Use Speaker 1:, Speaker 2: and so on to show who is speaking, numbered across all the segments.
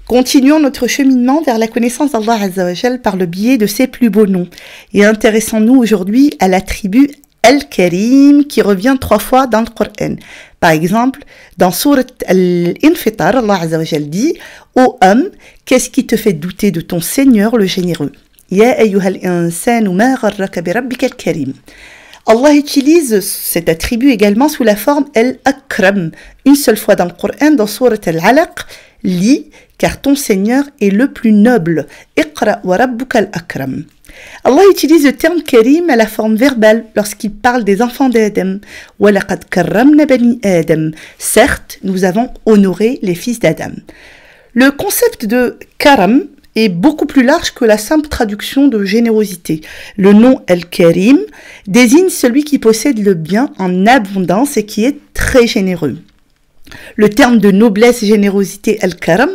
Speaker 1: Continuons notre cheminement vers la connaissance d'Allah Azza wa Jal par le biais de ses plus beaux noms. Et intéressons-nous aujourd'hui à l'attribut Al-Karim qui revient 3 fois dans le Coran. Par exemple, dans Surat Al-Infitar, Allah Azza wa Jal dit « Ô homme, qu'est-ce qui te fait douter de ton Seigneur le généreux » Ya ayyuhal insanu ma gharraka bi rabbikal karim. Allah utilise cet attribut également sous la forme Al-Akram, une seule fois dans le Coran, dans Surat Al-Alaq, lis, car ton Seigneur est le plus noble. Iqra wa rabbuka al-akram. Allah utilise le terme Karim à la forme verbale lorsqu'il parle des enfants d'Adam. Wa laqad karramna bani Adam. Certes, nous avons honoré les fils d'Adam. Le concept de Karam est beaucoup plus large que la simple traduction de générosité. Le nom Al-Karim désigne celui qui possède le bien en abondance et qui est très généreux. Le terme de noblesse et générosité Al-Karam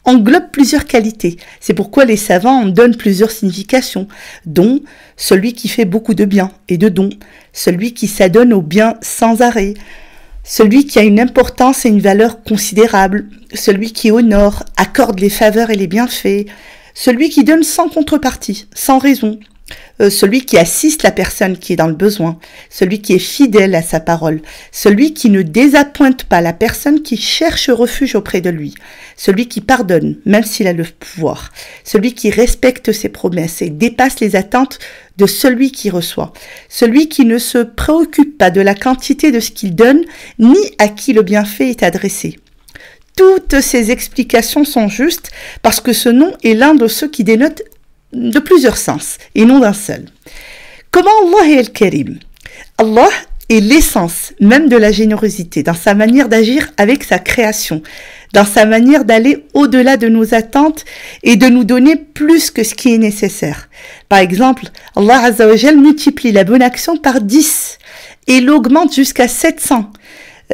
Speaker 1: englobe plusieurs qualités. C'est pourquoi les savants en donnent plusieurs significations, dont celui qui fait beaucoup de bien et de dons, celui qui s'adonne au bien sans arrêt, celui qui a une importance et une valeur considérable, celui qui honore, accorde les faveurs et les bienfaits, celui qui donne sans contrepartie, sans raison, celui qui assiste la personne qui est dans le besoin, celui qui est fidèle à sa parole, celui qui ne désappointe pas la personne qui cherche refuge auprès de lui, celui qui pardonne même s'il a le pouvoir, celui qui respecte ses promesses et dépasse les attentes de celui qui reçoit, celui qui ne se préoccupe pas de la quantité de ce qu'il donne ni à qui le bienfait est adressé. Toutes ces explications sont justes parce que ce nom est l'un de ceux qui dénotent de plusieurs sens et non d'un seul. Comment Allah est Al-Karim? Allah est l'essence même de la générosité, dans sa manière d'agir avec sa création, dans sa manière d'aller au-delà de nos attentes et de nous donner plus que ce qui est nécessaire. Par exemple, Allah Azza wa Jal multiplie la bonne action par 10 et l'augmente jusqu'à 700.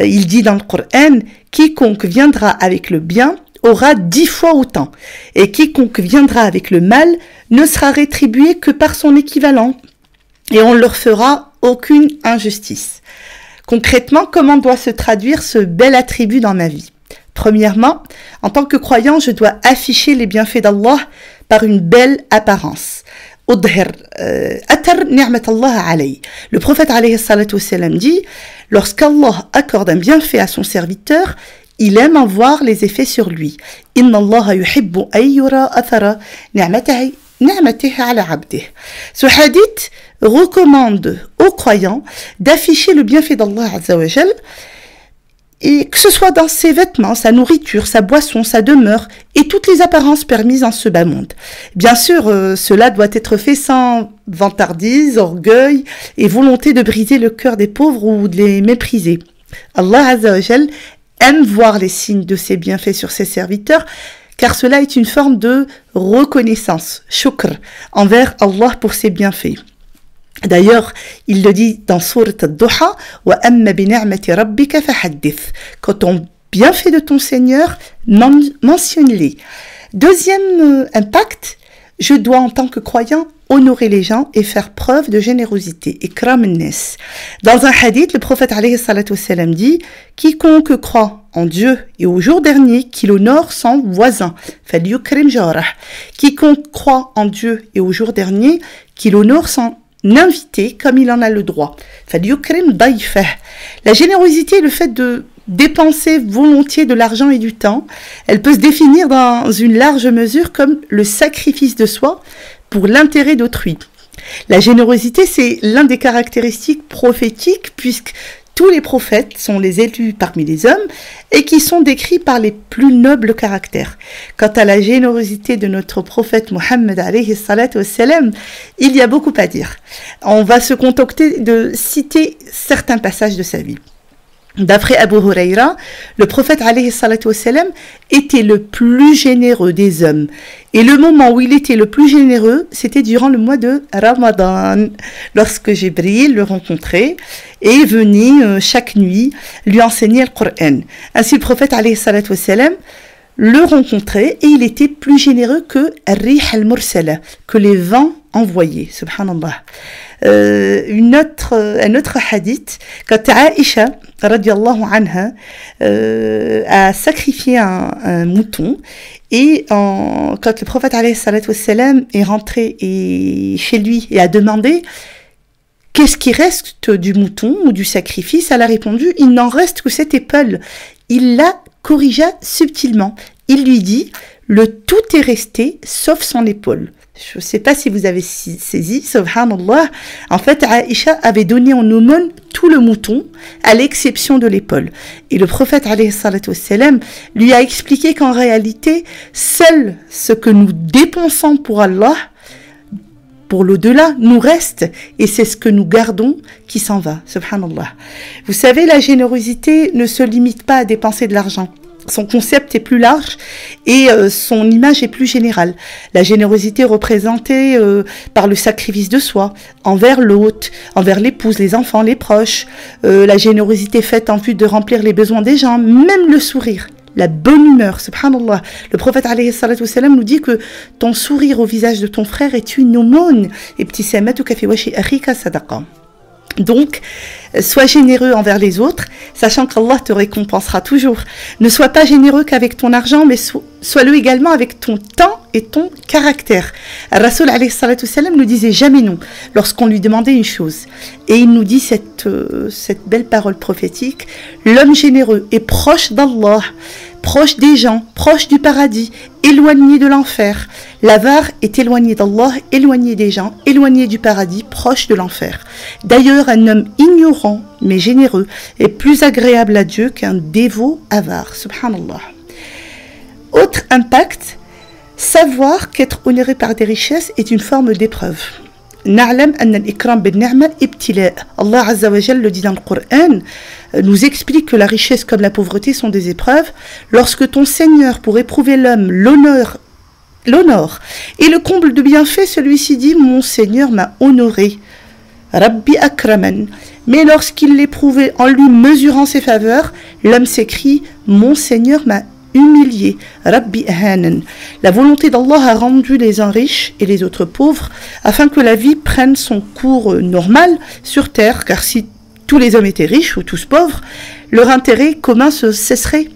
Speaker 1: Il dit dans le Coran, quiconque viendra avec le bien aura 10 fois autant, et quiconque viendra avec le mal ne sera rétribué que par son équivalent, et on ne leur fera aucune injustice. Concrètement, comment doit se traduire ce bel attribut dans ma vie? Premièrement, en tant que croyant, je dois afficher les bienfaits d'Allah par une belle apparence. Le prophète alayhi salatu wassalam dit, lorsqu'Allah accorde un bienfait à son serviteur, il aime en voir les effets sur lui. Inna Allah yuhibbu an yura athara ni'matihi ala 'abdihi. Ce hadith recommande aux croyants d'afficher le bienfait d'Allah Azza wa Jal, et que ce soit dans ses vêtements, sa nourriture, sa boisson, sa demeure et toutes les apparences permises en ce bas monde. Bien sûr, cela doit être fait sans vantardise, orgueil et volonté de briser le cœur des pauvres ou de les mépriser. Allah Azza wa Jal aime voir les signes de ses bienfaits sur ses serviteurs, car cela est une forme de reconnaissance, shukr, envers Allah pour ses bienfaits. D'ailleurs, il le dit dans Surat Ad-Duha, wa amma bi ni'mati rabbika fahaddith. Quand on bienfait de ton Seigneur, mentionne-les. Deuxième impact, je dois en tant que croyant honorer les gens et faire preuve de générosité. Ikram an-nas. Dans un hadith, le prophète alayhi salatu wassalam dit, quiconque croit en Dieu et au jour dernier, qu'il honore son voisin. Falyukrim jarah. Quiconque croit en Dieu et au jour dernier, qu'il honore son invité comme il en a le droit. Falyukrim dayfah. La générosité est le fait de dépenser volontiers de l'argent et du temps. Elle peut se définir dans une large mesure comme le sacrifice de soi pour l'intérêt d'autrui. La générosité, c'est l'un des caractéristiques prophétiques puisque tous les prophètes sont les élus parmi les hommes et qui sont décrits par les plus nobles caractères. Quant à la générosité de notre prophète Mohammed alayhi salatu wassalam, il y a beaucoup à dire. On va se contenter de citer certains passages de sa vie. D'après Abu Huraira, le prophète alayhi salatu wassalam était le plus généreux des hommes. Et le moment où il était le plus généreux, c'était durant le mois de Ramadan, lorsque Jibril le rencontrait et venait chaque nuit lui enseigner le Coran. Ainsi, le prophète alayhi salatu wassalam le rencontrait et il était plus généreux que Rih al-Mursala, que les vents envoyés, subhanallah. un autre hadith, quand Aïcha, radiallahu anha, a sacrifié un mouton, et quand le prophète alayhi salatu wassalam est rentré chez lui et a demandé qu'est-ce qui reste du mouton ou du sacrifice, elle a répondu, il n'en reste que cette épaule. Il la corrigea subtilement. Il lui dit, le tout est resté sauf son épaule. Je ne sais pas si vous avez saisi, subhanallah. En fait, Aïcha avait donné en aumône tout le mouton, à l'exception de l'épaule. Et le prophète, alayhi salatu wassalam, lui a expliqué qu'en réalité, seul ce que nous dépensons pour Allah, pour l'au-delà, nous reste, et c'est ce que nous gardons qui s'en va, subhanallah. Vous savez, la générosité ne se limite pas à dépenser de l'argent. Son concept est plus large et son image est plus générale. La générosité représentée par le sacrifice de soi, envers l'autre, envers l'épouse, les enfants, les proches. La générosité faite en vue de remplir les besoins des gens, même le sourire. La bonne humeur, subhanallah. Le prophète alayhi salatu wassalam nous dit que ton sourire au visage de ton frère est une aumône. Ibtisamatuka fi washi akhika sadaqa. Donc, sois généreux envers les autres, sachant qu'Allah te récompensera toujours. Ne sois pas généreux qu'avec ton argent, mais sois-le également avec ton temps et ton caractère. Rasoul alayhi salatu wassalam nous disait jamais non lorsqu'on lui demandait une chose. Et il nous dit cette belle parole prophétique, l'homme généreux est proche d'Allah, proche des gens, proche du paradis, éloigné de l'enfer. L'avare est éloigné d'Allah, éloigné des gens, éloigné du paradis, proche de l'enfer. D'ailleurs, un homme ignorant mais généreux est plus agréable à Dieu qu'un dévot avare. Subhanallah. Autre impact, savoir qu'être honoré par des richesses est une forme d'épreuve. Na'lam anna al-ikram bin-ni'ma ibtila'. Allah Azza wa Jalla le dit dans le Coran, nous explique que la richesse comme la pauvreté sont des épreuves. Lorsque ton Seigneur, pour éprouver l'homme, l'honneur et le comble de bienfait, celui-ci dit, mon Seigneur m'a honoré. Rabbi akraman. Mais lorsqu'il l'éprouvait en lui mesurant ses faveurs, l'homme s'écrie, mon Seigneur m'a humilié. Rabbi ahanan. La volonté d'Allah a rendu les uns riches et les autres pauvres, afin que la vie prenne son cours normal sur terre, car si tous les hommes étaient riches ou tous pauvres, leur intérêt commun se cesserait.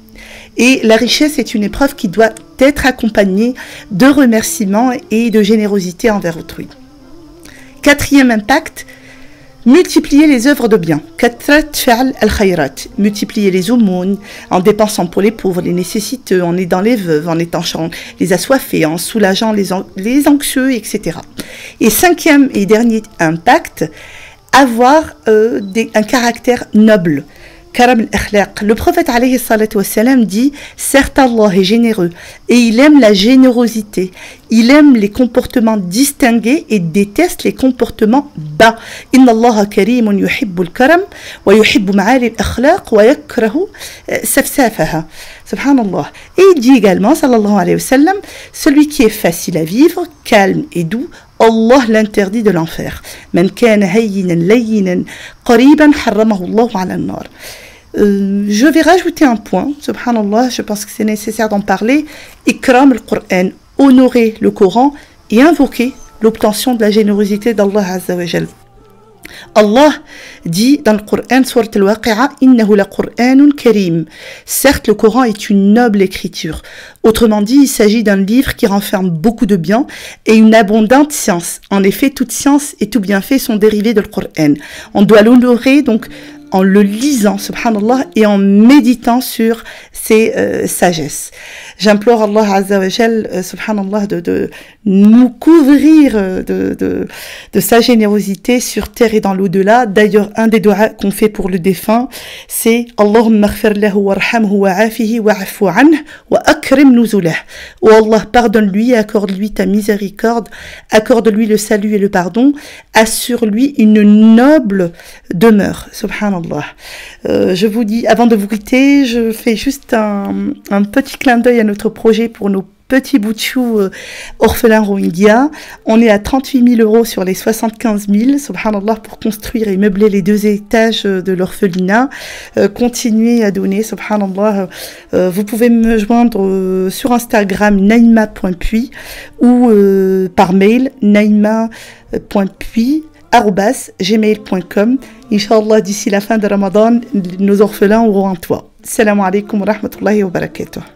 Speaker 1: Et la richesse est une épreuve qui doit être accompagnée de remerciements et de générosité envers autrui. Quatrième impact, multiplier les œuvres de bien. Kathrat fa'al al-khayrat. Multiplier les aumônes en dépensant pour les pauvres, les nécessiteux, en aidant les veuves, en étanchant les assoiffés, en soulageant les anxieux, etc. Et cinquième et dernier impact, avoir un caractère noble. Karam al-akhlaq. Le prophète alayhi salatu wassalam dit, certes Allah est généreux et il aime la générosité, il aime les comportements distingués et déteste les comportements bas. Inna Allah karimun yuhibbu al-karam wa yuhibbu ma'ali al-akhlaq wa yakrahu safsafaha. Subhanallah. Et il dit également, sallallahu alayhi wa sallam, celui qui est facile à vivre, calme et doux, Allah l'interdit de l'enfer. Man kana hayyinan layyinan qariban harramahu Allah 'ala an-nar. Je vais rajouter un point, subhanallah, je pense que c'est nécessaire d'en parler. Ikram al-Qur'an, honorer le Coran et invoquer l'obtention de la générosité d'Allah Azza wa Jal. Allah dit dans le Coran, Surat al-Waqi'a, Innahu la Qur'anun karim. Certes, le Coran est une noble écriture. Autrement dit, il s'agit d'un livre qui renferme beaucoup de bien et une abondante science. En effet, toute science et tout bienfait sont dérivés de le Coran. On doit l'honorer donc en le lisant, subhanallah, et en méditant sur ses sagesses. J'implore Allah Azza wa Jal, subhanallah, de nous couvrir de sa générosité sur terre et dans l'au-delà. D'ailleurs, un des doigts qu'on fait pour le défunt, c'est Allahumma ighfir lahu warhamhu wa'afihi wa'afu anhu wa akrim nuzulah. Oh Allah, pardonne-lui et accorde-lui ta miséricorde, accorde-lui le salut et le pardon, assure-lui une noble demeure, subhanallah. Je vous dis, avant de vous quitter, je fais juste un petit clin d'œil à notre projet pour nos petits bouts de chou orphelins Rohingya. On est à 38 000 € sur les 75 000, subhanallah, pour construire et meubler les 2 étages de l'orphelinat. Continuez à donner, subhanallah. Vous pouvez me joindre sur Instagram, naima.puis, ou par mail, naima.puis gmail.com. Inch'Allah, d'ici la fin de Ramadan, nos orphelins auront un toit. Salam alaikum wa rahmatullahi wa barakatuh.